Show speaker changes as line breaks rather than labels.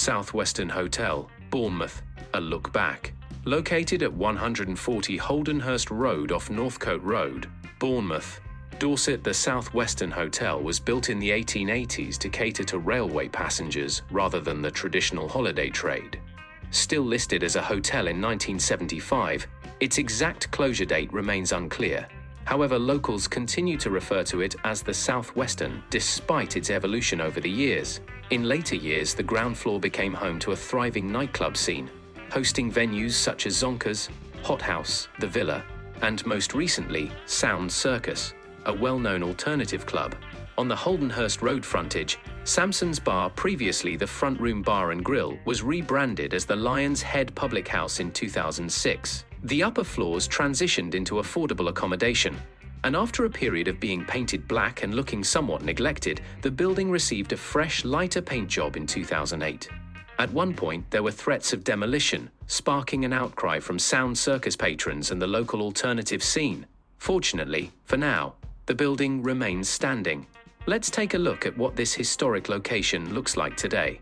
Southwestern Hotel, Bournemouth, a look back. Located at 140 Holdenhurst Road off Northcote Road, Bournemouth, Dorset. The Southwestern Hotel was built in the 1880s to cater to railway passengers rather than the traditional holiday trade. Still listed as a hotel in 1975, its exact closure date remains unclear. However, locals continue to refer to it as the Southwestern despite its evolution over the years. In later years, the ground floor became home to a thriving nightclub scene, hosting venues such as Zonkers, Hothouse, The Villa, and most recently, Circus, a well-known alternative club. On the Holdenhurst Road frontage, Samsons Bar, previously the Front Room Bar and Grill, was rebranded as the Lion's Head Public House in 2006. The upper floors transitioned into affordable accommodation, and after a period of being painted black and looking somewhat neglected, the building received a fresh, lighter paint job in 2008. At one point, there were threats of demolition, sparking an outcry from Circus patrons and the local alternative scene. Fortunately, for now, the building remains standing. Let's take a look at what this historic location looks like today.